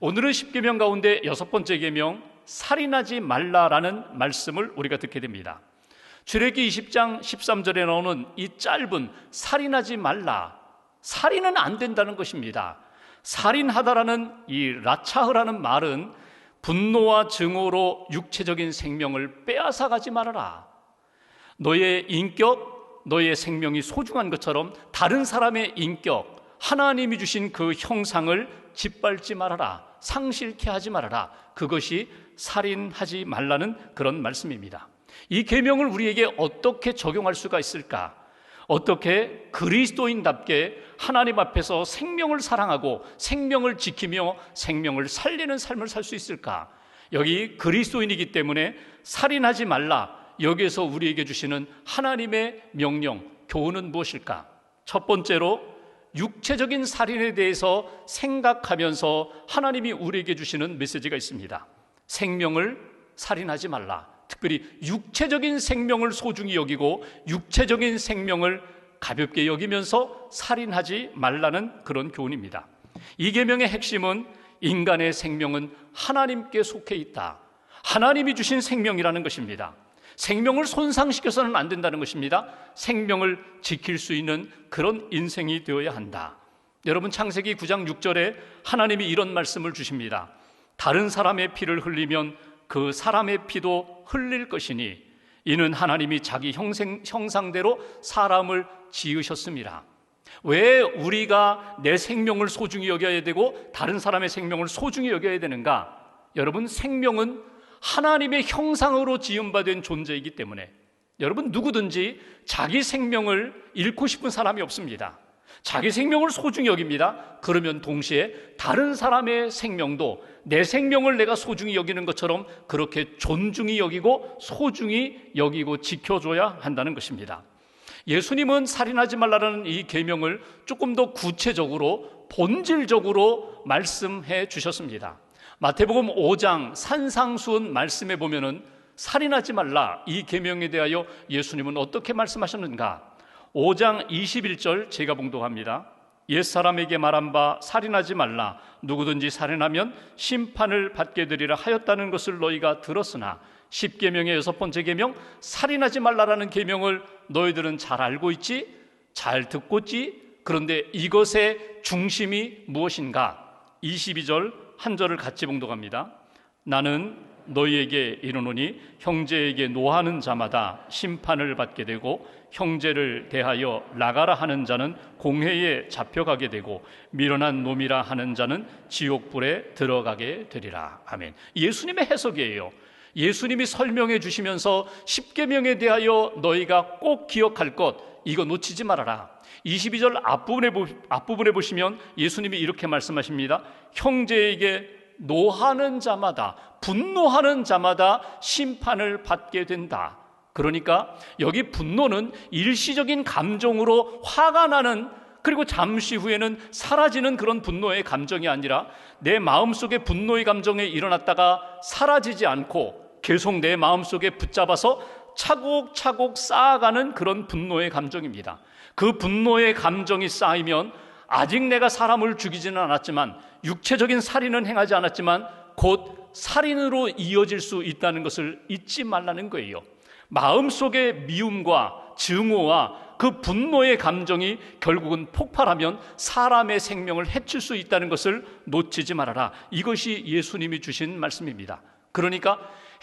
오늘은 십계명 가운데 6번째 계명, 살인하지 말라라는 말씀을 우리가 듣게 됩니다. 출애굽기 20장 13절에 나오는 이 짧은 살인하지 말라, 살인은 안 된다는 것입니다. 살인하다라는 이 라차흐라는 말은 분노와 증오로 육체적인 생명을 빼앗아가지 말아라. 너의 인격, 너의 생명이 소중한 것처럼 다른 사람의 인격, 하나님이 주신 그 형상을 짓밟지 말아라, 상실케 하지 말아라. 그것이 살인하지 말라는 그런 말씀입니다. 이 계명을 우리에게 어떻게 적용할 수가 있을까? 어떻게 그리스도인답게 하나님 앞에서 생명을 사랑하고 생명을 지키며 생명을 살리는 삶을 살 수 있을까? 여기 그리스도인이기 때문에 살인하지 말라, 여기에서 우리에게 주시는 하나님의 명령, 교훈은 무엇일까? 첫 번째로 육체적인 살인에 대해서 생각하면서 하나님이 우리에게 주시는 메시지가 있습니다. 생명을 살인하지 말라. 특별히 육체적인 생명을 소중히 여기고 육체적인 생명을 가볍게 여기면서 살인하지 말라는 그런 교훈입니다. 이 계명의 핵심은 인간의 생명은 하나님께 속해 있다, 하나님이 주신 생명이라는 것입니다. 생명을 손상시켜서는 안 된다는 것입니다. 생명을 지킬 수 있는 그런 인생이 되어야 한다. 여러분, 창세기 9장 6절에 하나님이 이런 말씀을 주십니다. 다른 사람의 피를 흘리면 그 사람의 피도 흘릴 것이니 이는 하나님이 자기 형상대로 사람을 지으셨습니다. 왜 우리가 내 생명을 소중히 여겨야 되고 다른 사람의 생명을 소중히 여겨야 되는가? 여러분, 생명은 하나님의 형상으로 지음받은 존재이기 때문에 여러분, 누구든지 자기 생명을 잃고 싶은 사람이 없습니다. 자기 생명을 소중히 여깁니다. 그러면 동시에 다른 사람의 생명도 내 생명을 내가 소중히 여기는 것처럼 그렇게 존중히 여기고 소중히 여기고 지켜줘야 한다는 것입니다. 예수님은 살인하지 말라는 이 계명을 조금 더 구체적으로 본질적으로 말씀해 주셨습니다. 마태복음 5장 산상수훈 말씀에 보면은 살인하지 말라, 이 계명에 대하여 예수님은 어떻게 말씀하셨는가? 5장 21절 제가 봉독합니다. 옛사람에게 말한 바 살인하지 말라, 누구든지 살인하면 심판을 받게 되리라 하였다는 것을 너희가 들었으나 10계명의 6번째 계명, 살인하지 말라라는 계명을 너희들은 잘 알고 있지, 잘 듣고 있지. 그런데 이것의 중심이 무엇인가? 22절 한 절을 같이 봉독합니다. 나는 너희에게 이르노니 형제에게 노하는 자마다 심판을 받게 되고 형제를 대하여 나가라 하는 자는 공회에 잡혀가게 되고 미련한 놈이라 하는 자는 지옥불에 들어가게 되리라. 아멘. 예수님의 해석이에요. 예수님이 설명해 주시면서 십계명에 대하여 너희가 꼭 기억할 것, 이거 놓치지 말아라. 22절 앞부분에 보시면 예수님이 이렇게 말씀하십니다. 형제에게 노하는 자마다, 분노하는 자마다 심판을 받게 된다. 그러니까 여기 분노는 일시적인 감정으로 화가 나는, 그리고 잠시 후에는 사라지는 그런 분노의 감정이 아니라 내 마음속에 분노의 감정이 일어났다가 사라지지 않고 계속 내 마음속에 붙잡아서 차곡차곡 쌓아가는 그런 분노의 감정입니다. 그 분노의 감정이 쌓이면 아직 내가 사람을 죽이지는 않았지만, 육체적인 살인은 행하지 않았지만 곧 살인으로 이어질 수 있다는 것을 잊지 말라는 거예요. 마음속의 미움과 증오와 그 분노의 감정이 결국은 폭발하면 사람의 생명을 해칠 수 있다는 것을 놓치지 말아라. 이것이 예수님이 주신 말씀입니다. 그러니까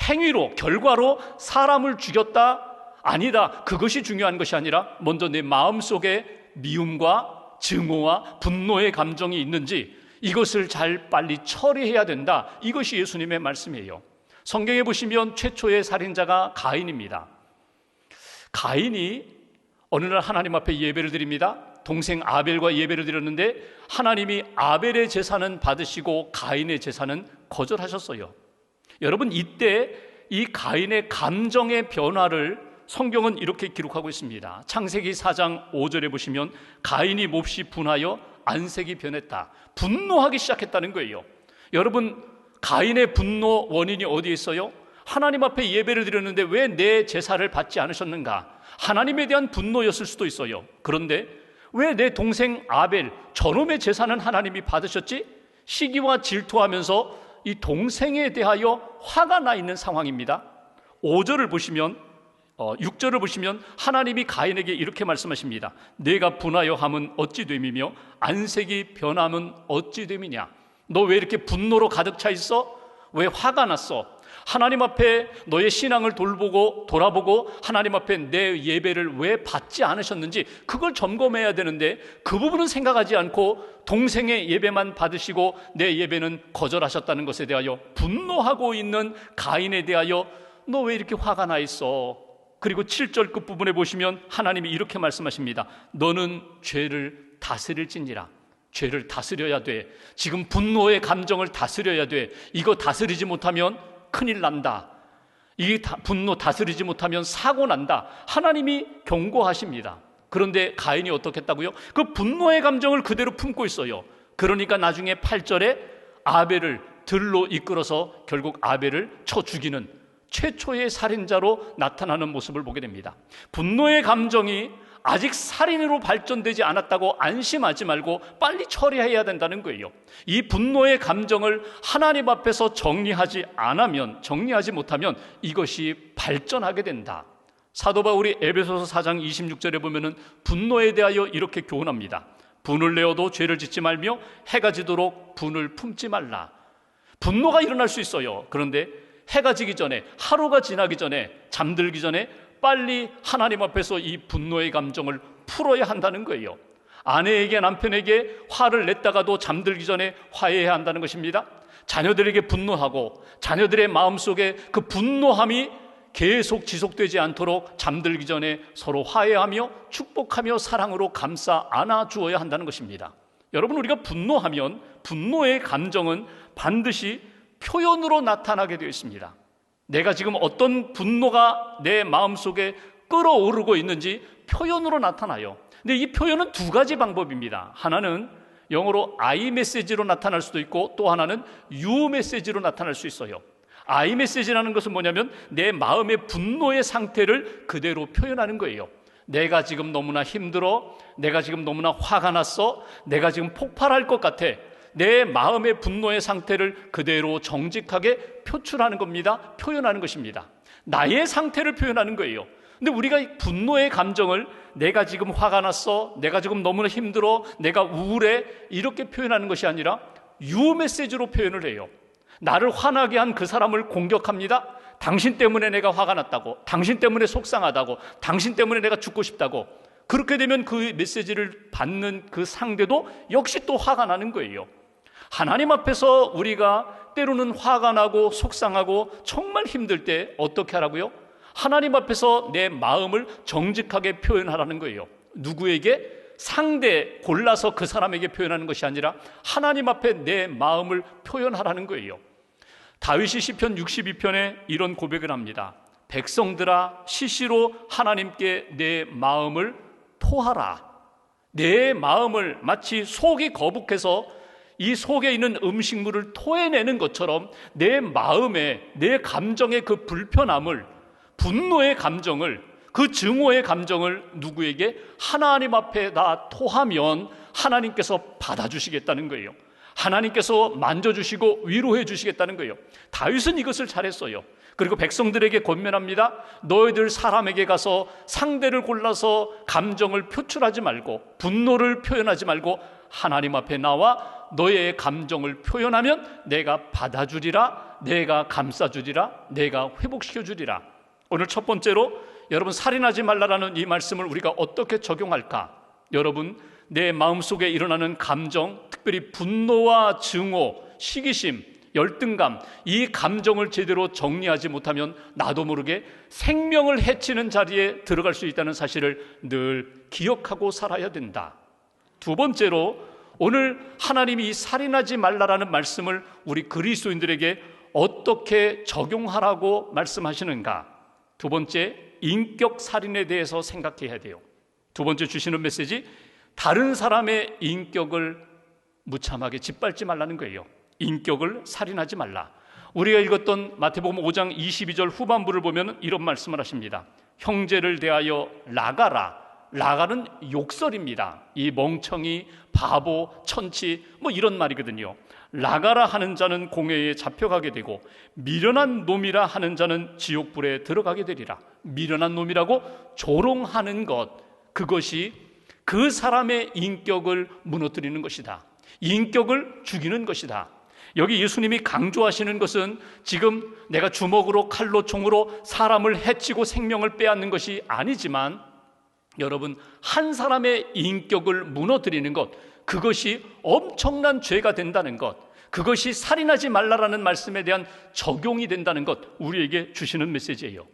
행위로, 결과로 사람을 죽였다, 아니다, 그것이 중요한 것이 아니라 먼저 내 마음속에 미움과 증오와 분노의 감정이 있는지 이것을 잘 빨리 처리해야 된다. 이것이 예수님의 말씀이에요. 성경에 보시면 최초의 살인자가 가인입니다. 가인이 어느 날 하나님 앞에 예배를 드립니다. 동생 아벨과 예배를 드렸는데 하나님이 아벨의 제사는 받으시고 가인의 제사는 거절하셨어요. 여러분, 이때 이 가인의 감정의 변화를 성경은 이렇게 기록하고 있습니다. 창세기 4장 5절에 보시면 가인이 몹시 분하여 안색이 변했다. 분노하기 시작했다는 거예요. 여러분, 가인의 분노 원인이 어디에 있어요? 하나님 앞에 예배를 드렸는데 왜 내 제사를 받지 않으셨는가? 하나님에 대한 분노였을 수도 있어요. 그런데 왜 내 동생 아벨 저놈의 제사는 하나님이 받으셨지? 시기와 질투하면서 이 동생에 대하여 화가 나 있는 상황입니다. 5절을 보시면 6절을 보시면 하나님이 가인에게 이렇게 말씀하십니다. 내가 분하여 함은 어찌 됨이며 안색이 변함은 어찌 됨이냐. 너 왜 이렇게 분노로 가득 차 있어? 왜 화가 났어? 하나님 앞에 너의 신앙을 돌아보고 하나님 앞에 내 예배를 왜 받지 않으셨는지 그걸 점검해야 되는데 그 부분은 생각하지 않고 동생의 예배만 받으시고 내 예배는 거절하셨다는 것에 대하여 분노하고 있는 가인에 대하여 너 왜 이렇게 화가 나 있어? 그리고 7절 끝부분에 보시면 하나님이 이렇게 말씀하십니다. 너는 죄를 다스릴지니라. 죄를 다스려야 돼. 지금 분노의 감정을 다스려야 돼. 이거 다스리지 못하면 큰일 난다. 이 분노 다스리지 못하면 사고 난다. 하나님이 경고하십니다. 그런데 가인이 어떻게 했다고요? 그 분노의 감정을 그대로 품고 있어요. 그러니까 나중에 8절에 아벨을 들로 이끌어서 결국 아벨을 쳐 죽이는 최초의 살인자로 나타나는 모습을 보게 됩니다. 분노의 감정이 아직 살인으로 발전되지 않았다고 안심하지 말고 빨리 처리해야 된다는 거예요. 이 분노의 감정을 하나님 앞에서 정리하지 못하면 이것이 발전하게 된다. 사도 바울이 에베소서 4장 26절에 보면은 분노에 대하여 이렇게 교훈합니다. 분을 내어도 죄를 짓지 말며 해가 지도록 분을 품지 말라. 분노가 일어날 수 있어요. 그런데 해가 지기 전에, 하루가 지나기 전에, 잠들기 전에 빨리 하나님 앞에서 이 분노의 감정을 풀어야 한다는 거예요. 아내에게 남편에게 화를 냈다가도 잠들기 전에 화해해야 한다는 것입니다. 자녀들에게 분노하고 자녀들의 마음속에 그 분노함이 계속 지속되지 않도록 잠들기 전에 서로 화해하며 축복하며 사랑으로 감싸 안아주어야 한다는 것입니다. 여러분, 우리가 분노하면 분노의 감정은 반드시 표현으로 나타나게 되어 있습니다. 내가 지금 어떤 분노가 내 마음속에 끓어오르고 있는지 표현으로 나타나요. 근데 이 표현은 두 가지 방법입니다. 하나는 영어로 I 메시지로 나타날 수도 있고 또 하나는 You 메시지로 나타날 수 있어요. I 메시지라는 것은 뭐냐면 내 마음의 분노의 상태를 그대로 표현하는 거예요. 내가 지금 너무나 힘들어, 내가 지금 너무나 화가 났어, 내가 지금 폭발할 것 같아. 내 마음의 분노의 상태를 그대로 정직하게 표출하는 겁니다. 표현하는 것입니다. 나의 상태를 표현하는 거예요. 근데 우리가 분노의 감정을 내가 지금 화가 났어, 내가 지금 너무나 힘들어, 내가 우울해 이렇게 표현하는 것이 아니라 유 메시지로 표현을 해요. 나를 화나게 한 그 사람을 공격합니다. 당신 때문에 내가 화가 났다고, 당신 때문에 속상하다고, 당신 때문에 내가 죽고 싶다고. 그렇게 되면 그 메시지를 받는 그 상대도 역시 또 화가 나는 거예요. 하나님 앞에서 우리가 때로는 화가 나고 속상하고 정말 힘들 때 어떻게 하라고요? 하나님 앞에서 내 마음을 정직하게 표현하라는 거예요. 누구에게? 상대 골라서 그 사람에게 표현하는 것이 아니라 하나님 앞에 내 마음을 표현하라는 거예요. 다윗이 시편 62편에 이런 고백을 합니다. 백성들아 시시로 하나님께 내 마음을 토하라. 내 마음을 마치 속이 거북해서 이 속에 있는 음식물을 토해내는 것처럼 내 마음에, 내 감정의 그 불편함을, 분노의 감정을, 그 증오의 감정을 누구에게? 하나님 앞에 다 토하면 하나님께서 받아주시겠다는 거예요. 하나님께서 만져주시고 위로해 주시겠다는 거예요. 다윗은 이것을 잘했어요. 그리고 백성들에게 권면합니다. 너희들 사람에게 가서 상대를 골라서 감정을 표출하지 말고 분노를 표현하지 말고 하나님 앞에 나와 너의 감정을 표현하면 내가 받아주리라, 내가 감싸주리라, 내가 회복시켜주리라. 오늘 첫 번째로 여러분, 살인하지 말라라는 이 말씀을 우리가 어떻게 적용할까? 여러분, 내 마음속에 일어나는 감정, 특별히 분노와 증오, 시기심, 열등감, 이 감정을 제대로 정리하지 못하면 나도 모르게 생명을 해치는 자리에 들어갈 수 있다는 사실을 늘 기억하고 살아야 된다. 두 번째로, 오늘 하나님이 이 살인하지 말라라는 말씀을 우리 그리스도인들에게 어떻게 적용하라고 말씀하시는가? 두 번째, 인격 살인에 대해서 생각해야 돼요. 두 번째 주시는 메시지, 다른 사람의 인격을 무참하게 짓밟지 말라는 거예요. 인격을 살인하지 말라. 우리가 읽었던 마태복음 5장 22절 후반부를 보면 이런 말씀을 하십니다. 형제를 대하여 나가라, 라가는 욕설입니다. 이 멍청이, 바보, 천치 뭐 이런 말이거든요. 라가라 하는 자는 공회에 잡혀가게 되고 미련한 놈이라 하는 자는 지옥불에 들어가게 되리라. 미련한 놈이라고 조롱하는 것, 그것이 그 사람의 인격을 무너뜨리는 것이다. 인격을 죽이는 것이다. 여기 예수님이 강조하시는 것은 지금 내가 주먹으로 칼로 총으로 사람을 해치고 생명을 빼앗는 것이 아니지만, 여러분, 한 사람의 인격을 무너뜨리는 것, 그것이 엄청난 죄가 된다는 것, 그것이 살인하지 말라라는 말씀에 대한 적용이 된다는 것, 우리에게 주시는 메시지예요.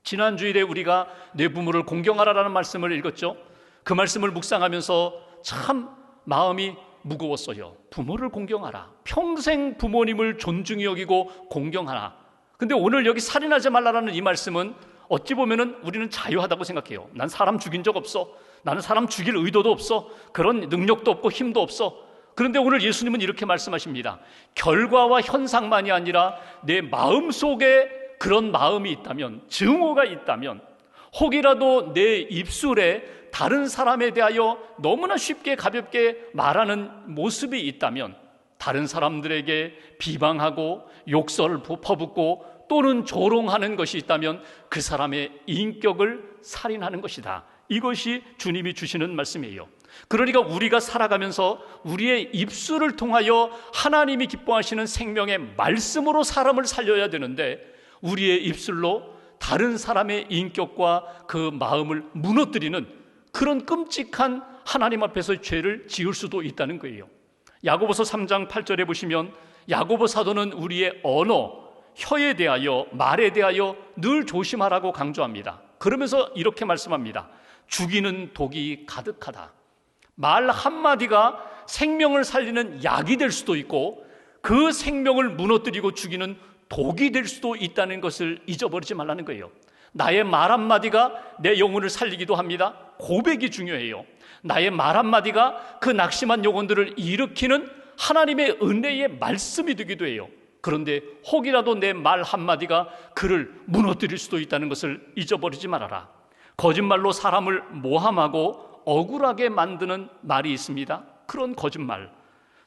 지난 주일에 우리가 내 부모를 공경하라라는 말씀을 읽었죠. 그 말씀을 묵상하면서 참 마음이 무거웠어요. 부모를 공경하라. 평생 부모님을 존중히 여기고 공경하라. 근데 오늘 여기 살인하지 말라라는 이 말씀은 어찌 보면은 우리는 자유하다고 생각해요. 난 사람 죽인 적 없어. 나는 사람 죽일 의도도 없어. 그런 능력도 없고 힘도 없어. 그런데 오늘 예수님은 이렇게 말씀하십니다. 결과와 현상만이 아니라 내 마음속에 그런 마음이 있다면, 증오가 있다면, 혹이라도 내 입술에 다른 사람에 대하여 너무나 쉽게 가볍게 말하는 모습이 있다면, 다른 사람들에게 비방하고 욕설을 퍼붓고 또는 조롱하는 것이 있다면 그 사람의 인격을 살인하는 것이다. 이것이 주님이 주시는 말씀이에요. 그러니까 우리가 살아가면서 우리의 입술을 통하여 하나님이 기뻐하시는 생명의 말씀으로 사람을 살려야 되는데, 우리의 입술로 다른 사람의 인격과 그 마음을 무너뜨리는 그런 끔찍한 하나님 앞에서 죄를 지을 수도 있다는 거예요. 야고보서 3장 8절에 보시면 야고보 사도는 우리의 언어, 혀에 대하여, 말에 대하여 늘 조심하라고 강조합니다. 그러면서 이렇게 말씀합니다. 죽이는 독이 가득하다. 말 한마디가 생명을 살리는 약이 될 수도 있고 그 생명을 무너뜨리고 죽이는 독이 될 수도 있다는 것을 잊어버리지 말라는 거예요. 나의 말 한마디가 내 영혼을 살리기도 합니다. 고백이 중요해요. 나의 말 한마디가 그 낙심한 영혼들을 일으키는 하나님의 은혜의 말씀이 되기도 해요. 그런데 혹이라도 내 말 한마디가 그를 무너뜨릴 수도 있다는 것을 잊어버리지 말아라. 거짓말로 사람을 모함하고 억울하게 만드는 말이 있습니다. 그런 거짓말,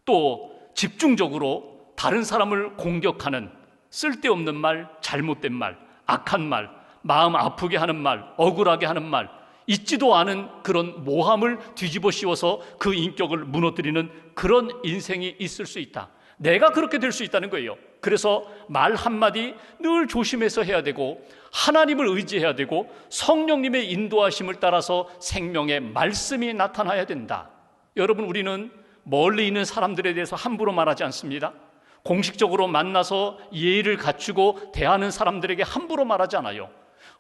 또 집중적으로 다른 사람을 공격하는 쓸데없는 말, 잘못된 말, 악한 말, 마음 아프게 하는 말, 억울하게 하는 말, 있지도 않은 그런 모함을 뒤집어 씌워서 그 인격을 무너뜨리는 그런 인생이 있을 수 있다. 내가 그렇게 될 수 있다는 거예요. 그래서 말 한마디 늘 조심해서 해야 되고 하나님을 의지해야 되고 성령님의 인도하심을 따라서 생명의 말씀이 나타나야 된다. 여러분, 우리는 멀리 있는 사람들에 대해서 함부로 말하지 않습니다. 공식적으로 만나서 예의를 갖추고 대하는 사람들에게 함부로 말하지 않아요.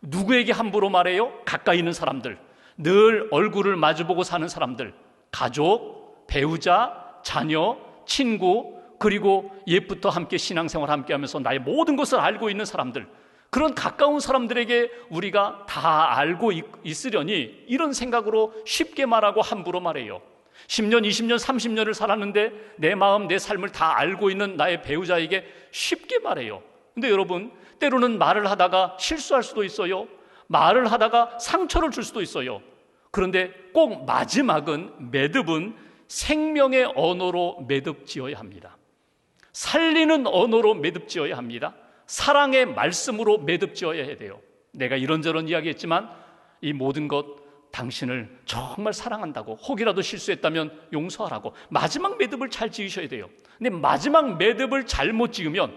누구에게 함부로 말해요? 가까이 있는 사람들, 늘 얼굴을 마주보고 사는 사람들, 가족, 배우자, 자녀, 친구, 그리고 옛부터 함께 신앙생활 함께 하면서 나의 모든 것을 알고 있는 사람들, 그런 가까운 사람들에게 우리가 다 알고 있으려니 이런 생각으로 쉽게 말하고 함부로 말해요. 10년, 20년, 30년을 살았는데 내 마음, 내 삶을 다 알고 있는 나의 배우자에게 쉽게 말해요. 근데 여러분, 때로는 말을 하다가 실수할 수도 있어요. 말을 하다가 상처를 줄 수도 있어요. 그런데 꼭 마지막은, 매듭은 생명의 언어로 매듭 지어야 합니다. 살리는 언어로 매듭 지어야 합니다. 사랑의 말씀으로 매듭 지어야 돼요. 내가 이런저런 이야기했지만 이 모든 것 당신을 정말 사랑한다고, 혹이라도 실수했다면 용서하라고 마지막 매듭을 잘 지으셔야 돼요. 근데 마지막 매듭을 잘못 지으면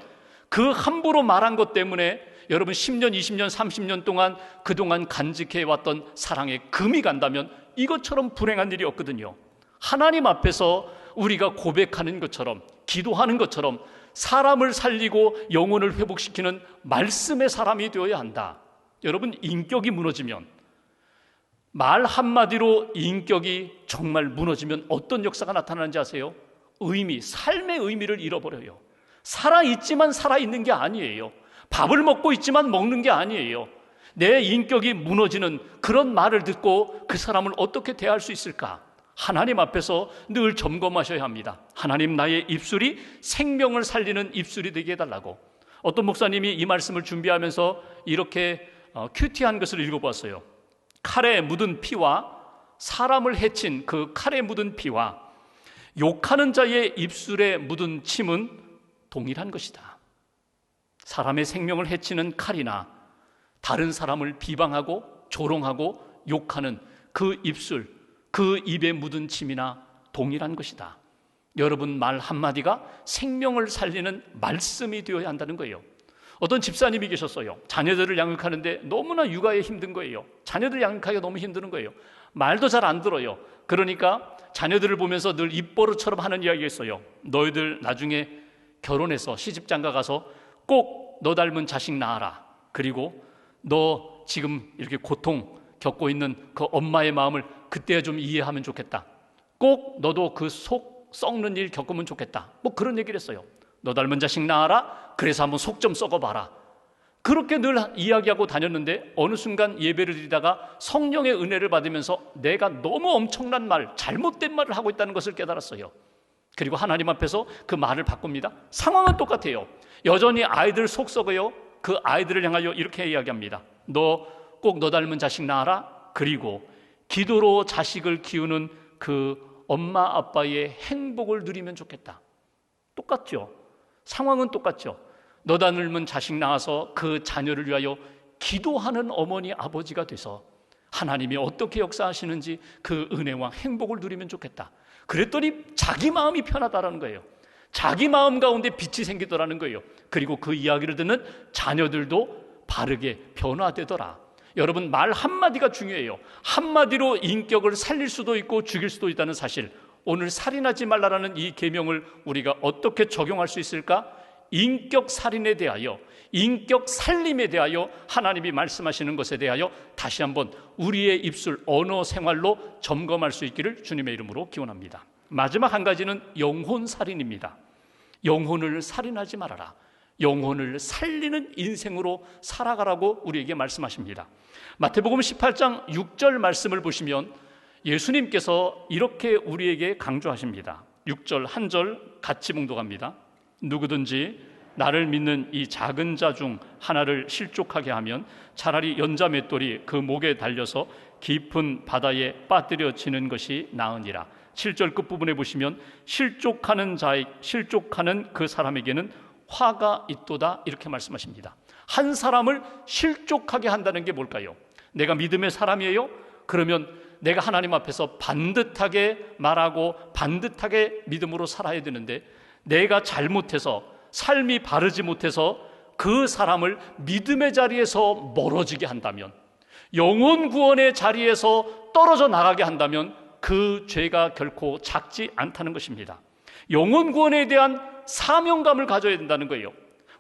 그 함부로 말한 것 때문에 여러분 10년, 20년, 30년 동안 그동안 간직해왔던 사랑에 금이 간다면 이것처럼 불행한 일이 없거든요. 하나님 앞에서 우리가 고백하는 것처럼, 기도하는 것처럼 사람을 살리고 영혼을 회복시키는 말씀의 사람이 되어야 한다. 여러분, 인격이 무너지면, 말 한마디로 인격이 정말 무너지면 어떤 역사가 나타나는지 아세요? 의미, 삶의 의미를 잃어버려요. 살아있지만 살아있는 게 아니에요. 밥을 먹고 있지만 먹는 게 아니에요. 내 인격이 무너지는 그런 말을 듣고 그 사람을 어떻게 대할 수 있을까? 하나님 앞에서 늘 점검하셔야 합니다. 하나님, 나의 입술이 생명을 살리는 입술이 되게 해달라고. 어떤 목사님이 이 말씀을 준비하면서 이렇게 큐티한 것을 읽어보았어요. 칼에 묻은 피와 사람을 해친 그 칼에 묻은 피와 욕하는 자의 입술에 묻은 침은 동일한 것이다. 사람의 생명을 해치는 칼이나 다른 사람을 비방하고 조롱하고 욕하는 그 입술, 그 입에 묻은 침이나 동일한 것이다. 여러분 말 한마디가 생명을 살리는 말씀이 되어야 한다는 거예요. 어떤 집사님이 계셨어요. 자녀들을 양육하는데 너무나 육아에 힘든 거예요. 자녀들 양육하기가 너무 힘든 거예요. 말도 잘 안 들어요. 그러니까 자녀들을 보면서 늘 입버릇처럼 하는 이야기가 있어요. 너희들 나중에 결혼해서 시집장가 가서 꼭 너 닮은 자식 낳아라. 그리고 너 지금 이렇게 고통 겪고 있는 그 엄마의 마음을 그때야 좀 이해하면 좋겠다. 꼭 너도 그 속 썩는 일 겪으면 좋겠다. 뭐 그런 얘기를 했어요. 너 닮은 자식 낳아라. 그래서 한번 속 좀 썩어봐라. 그렇게 늘 이야기하고 다녔는데 어느 순간 예배를 드리다가 성령의 은혜를 받으면서 내가 너무 엄청난 말, 잘못된 말을 하고 있다는 것을 깨달았어요. 그리고 하나님 앞에서 그 말을 바꿉니다. 상황은 똑같아요. 여전히 아이들 속 썩어요. 그 아이들을 향하여 이렇게 이야기합니다. 너 꼭 너 닮은 자식 낳아라. 그리고 기도로 자식을 키우는 그 엄마 아빠의 행복을 누리면 좋겠다. 똑같죠. 상황은 똑같죠. 너 닮은 자식 낳아서 그 자녀를 위하여 기도하는 어머니 아버지가 돼서 하나님이 어떻게 역사하시는지 그 은혜와 행복을 누리면 좋겠다. 그랬더니 자기 마음이 편하다라는 거예요. 자기 마음 가운데 빛이 생기더라는 거예요. 그리고 그 이야기를 듣는 자녀들도 바르게 변화되더라. 여러분 말 한마디가 중요해요. 한마디로 인격을 살릴 수도 있고 죽일 수도 있다는 사실, 오늘 살인하지 말라라는 이 계명을 우리가 어떻게 적용할 수 있을까? 인격 살인에 대하여, 인격 살림에 대하여 하나님이 말씀하시는 것에 대하여 다시 한번 우리의 입술 언어 생활로 점검할 수 있기를 주님의 이름으로 기원합니다. 마지막 한 가지는 영혼 살인입니다. 영혼을 살인하지 말아라. 영혼을 살리는 인생으로 살아가라고 우리에게 말씀하십니다. 마태복음 18장 6절 말씀을 보시면 예수님께서 이렇게 우리에게 강조하십니다. 6절 한 절 같이 봉독합니다. 누구든지 나를 믿는 이 작은 자 중 하나를 실족하게 하면 차라리 연자 맷돌이 그 목에 달려서 깊은 바다에 빠뜨려지는 것이 나으니라. 7절 끝부분에 보시면 실족하는 그 사람에게는 화가 있도다 이렇게 말씀하십니다. 한 사람을 실족하게 한다는 게 뭘까요? 내가 믿음의 사람이에요? 그러면 내가 하나님 앞에서 반듯하게 말하고 반듯하게 믿음으로 살아야 되는데 내가 잘못해서 삶이 바르지 못해서 그 사람을 믿음의 자리에서 멀어지게 한다면, 영혼 구원의 자리에서 떨어져 나가게 한다면 그 죄가 결코 작지 않다는 것입니다. 영혼 구원에 대한 사명감을 가져야 된다는 거예요.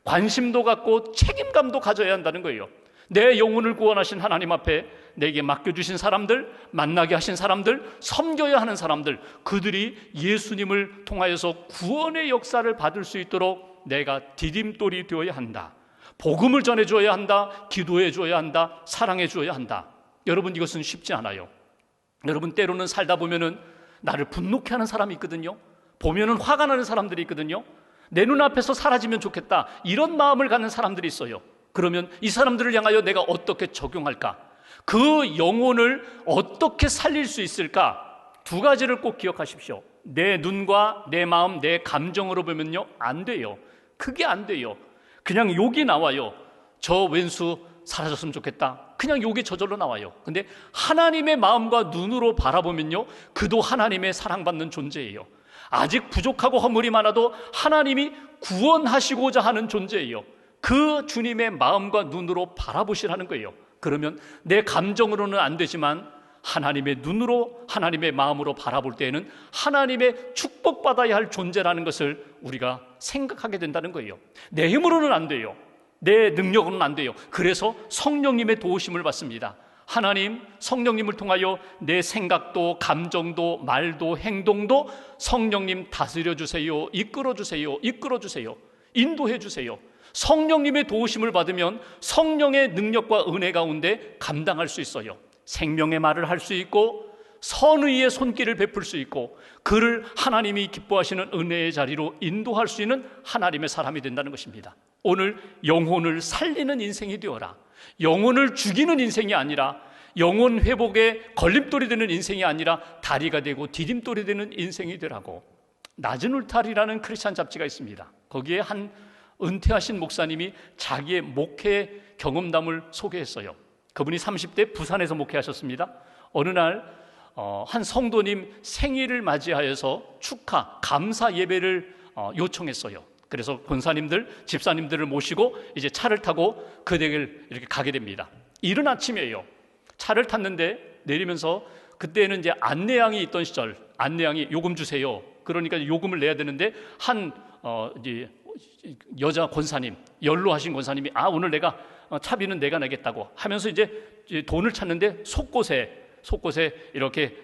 관심도 갖고 책임감도 가져야 한다는 거예요. 내 영혼을 구원하신 하나님 앞에 내게 맡겨주신 사람들, 만나게 하신 사람들, 섬겨야 하는 사람들, 그들이 예수님을 통하여서 구원의 역사를 받을 수 있도록 내가 디딤돌이 되어야 한다. 복음을 전해줘야 한다. 기도해줘야 한다. 사랑해줘야 한다. 여러분, 이것은 쉽지 않아요. 여러분, 때로는 살다 보면은 나를 분노케 하는 사람이 있거든요. 보면은 화가 나는 사람들이 있거든요. 내 눈앞에서 사라지면 좋겠다, 이런 마음을 갖는 사람들이 있어요. 그러면 이 사람들을 향하여 내가 어떻게 적용할까? 그 영혼을 어떻게 살릴 수 있을까? 두 가지를 꼭 기억하십시오. 내 눈과 내 마음, 내 감정으로 보면요, 안 돼요. 그게 안 돼요. 그냥 욕이 나와요. 저 왼수 사라졌으면 좋겠다, 그냥 욕이 저절로 나와요. 근데 하나님의 마음과 눈으로 바라보면요, 그도 하나님의 사랑받는 존재예요. 아직 부족하고 허물이 많아도 하나님이 구원하시고자 하는 존재예요. 그 주님의 마음과 눈으로 바라보시라는 거예요. 그러면 내 감정으로는 안 되지만 하나님의 눈으로, 하나님의 마음으로 바라볼 때에는 하나님의 축복받아야 할 존재라는 것을 우리가 생각하게 된다는 거예요. 내 힘으로는 안 돼요. 내 능력으로는 안 돼요. 그래서 성령님의 도우심을 받습니다. 하나님, 성령님을 통하여 내 생각도 감정도 말도 행동도 성령님 다스려 주세요, 이끌어 주세요, 이끌어 주세요, 인도해 주세요. 성령님의 도우심을 받으면 성령의 능력과 은혜 가운데 감당할 수 있어요. 생명의 말을 할 수 있고 선의의 손길을 베풀 수 있고 그를 하나님이 기뻐하시는 은혜의 자리로 인도할 수 있는 하나님의 사람이 된다는 것입니다. 오늘 영혼을 살리는 인생이 되어라. 영혼을 죽이는 인생이 아니라 영혼 회복에 걸림돌이 되는 인생이 아니라 다리가 되고 디딤돌이 되는 인생이 되라고. 낮은 울타리라는 크리스찬 잡지가 있습니다. 거기에 한 은퇴하신 목사님이 자기의 목회 경험담을 소개했어요. 그분이 30대 부산에서 목회하셨습니다. 어느 날 한 성도님 생일을 맞이하여서 축하, 감사 예배를 요청했어요. 그래서 권사님들, 집사님들을 모시고 이제 차를 타고 그 댁을 이렇게 가게 됩니다. 이른 아침이에요. 차를 탔는데 내리면서 그때는 이제 안내양이 있던 시절, 안내양이 요금 주세요. 그러니까 요금을 내야 되는데 한 이제 여자 권사님, 연로하신 권사님이 오늘 내가 차비는 내가 내겠다고 하면서 이제 돈을 찾는데 속곳에 이렇게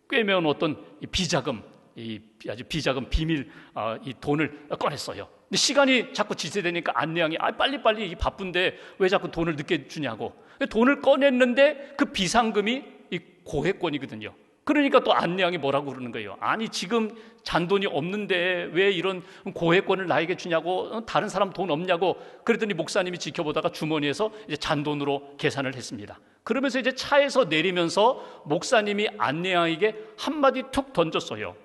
꿰매어 놓았던 비자금, 이 아주 비자금 비밀 이 돈을 꺼냈어요. 근데 시간이 자꾸 지체되니까 안내양이 빨리 바쁜데 왜 자꾸 돈을 늦게 주냐고. 돈을 꺼냈는데 그 비상금이 이 고액권이거든요. 그러니까 또 안내양이 뭐라고 그러는 거예요. 아니 지금 잔돈이 없는데 왜 이런 고액권을 나에게 주냐고, 다른 사람 돈 없냐고. 그랬더니 목사님이 지켜보다가 주머니에서 이제 잔돈으로 계산을 했습니다. 그러면서 이제 차에서 내리면서 목사님이 안내양에게 한마디 툭 던졌어요.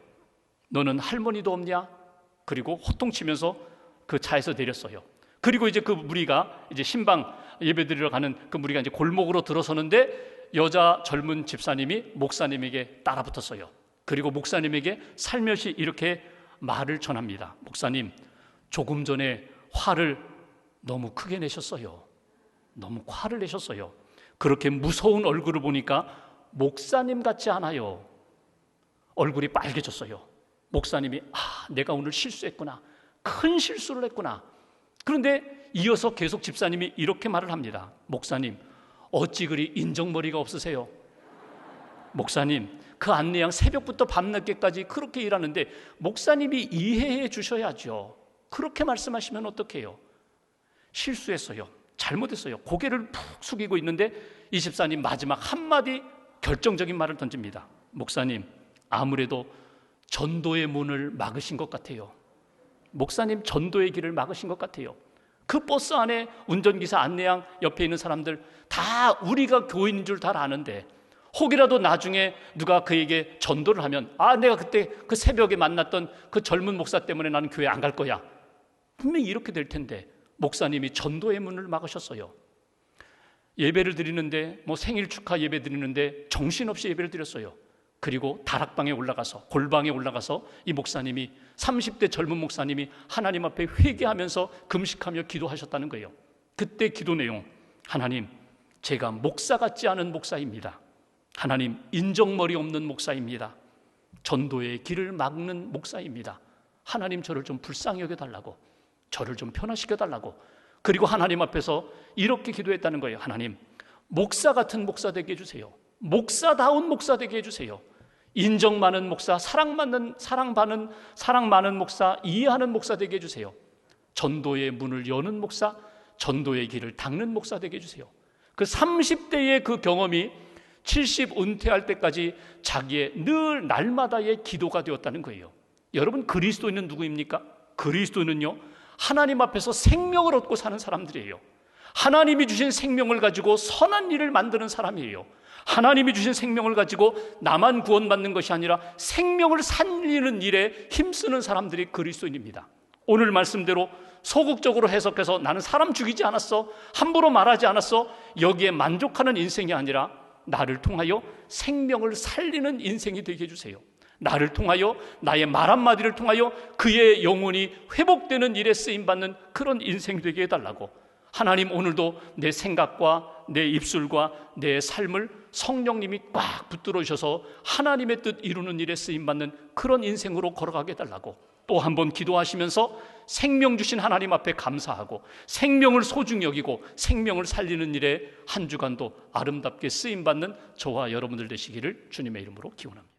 너는 할머니도 없냐? 그리고 호통치면서 그 차에서 내렸어요. 그리고 이제 그 무리가 이제 신방 예배드리러 가는 그 무리가 이제 골목으로 들어서는데 여자 젊은 집사님이 목사님에게 따라붙었어요. 그리고 목사님에게 살며시 이렇게 말을 전합니다. 목사님, 조금 전에 화를 너무 크게 내셨어요. 너무 화를 내셨어요. 그렇게 무서운 얼굴을 보니까 목사님 같지 않아요. 얼굴이 빨개졌어요. 목사님이 내가 오늘 실수했구나. 큰 실수를 했구나. 그런데 이어서 계속 집사님이 이렇게 말을 합니다. 목사님, 어찌 그리 인정머리가 없으세요? 목사님, 그 안내양 새벽부터 밤늦게까지 그렇게 일하는데 목사님이 이해해 주셔야죠. 그렇게 말씀하시면 어떡해요? 실수했어요. 잘못했어요. 고개를 푹 숙이고 있는데 이 집사님 마지막 한마디 결정적인 말을 던집니다. 목사님, 아무래도 전도의 문을 막으신 것 같아요. 목사님, 전도의 길을 막으신 것 같아요. 그 버스 안에 운전기사, 안내양, 옆에 있는 사람들 다 우리가 교인인 줄 다 아는데 혹이라도 나중에 누가 그에게 전도를 하면 내가 그때 그 새벽에 만났던 그 젊은 목사 때문에 나는 교회 안 갈 거야. 분명히 이렇게 될 텐데 목사님이 전도의 문을 막으셨어요. 예배를 드리는데 생일 축하 예배 드리는데 정신없이 예배를 드렸어요. 그리고 다락방에 올라가서, 골방에 올라가서 이 목사님이, 30대 젊은 목사님이 하나님 앞에 회개하면서 금식하며 기도하셨다는 거예요. 그때 기도 내용, 하나님, 제가 목사 같지 않은 목사입니다. 하나님, 인정머리 없는 목사입니다. 전도의 길을 막는 목사입니다. 하나님, 저를 좀 불쌍히 여겨달라고, 저를 좀 변화시켜달라고. 그리고 하나님 앞에서 이렇게 기도했다는 거예요. 하나님, 목사 같은 목사 되게 해주세요. 목사다운 목사 되게 해주세요. 인정 많은 목사, 사랑 많은 목사, 이해하는 목사 되게 해주세요. 전도의 문을 여는 목사, 전도의 길을 닦는 목사 되게 해주세요. 그 30대의 그 경험이 70 은퇴할 때까지 자기의 늘 날마다의 기도가 되었다는 거예요. 여러분, 그리스도인은 누구입니까? 그리스도인은요, 하나님 앞에서 생명을 얻고 사는 사람들이에요. 하나님이 주신 생명을 가지고 선한 일을 만드는 사람이에요. 하나님이 주신 생명을 가지고 나만 구원받는 것이 아니라 생명을 살리는 일에 힘쓰는 사람들이 그리스도인입니다. 오늘 말씀대로 소극적으로 해석해서 나는 사람 죽이지 않았어, 함부로 말하지 않았어, 여기에 만족하는 인생이 아니라 나를 통하여 생명을 살리는 인생이 되게 해주세요. 나를 통하여, 나의 말 한마디를 통하여 그의 영혼이 회복되는 일에 쓰임받는 그런 인생이 되게 해달라고. 하나님, 오늘도 내 생각과 내 입술과 내 삶을 성령님이 꽉 붙들어 주셔서 하나님의 뜻 이루는 일에 쓰임받는 그런 인생으로 걸어가게 해달라고. 또 한 번 기도하시면서 생명 주신 하나님 앞에 감사하고 생명을 소중히 여기고 생명을 살리는 일에 한 주간도 아름답게 쓰임받는 저와 여러분들 되시기를 주님의 이름으로 기원합니다.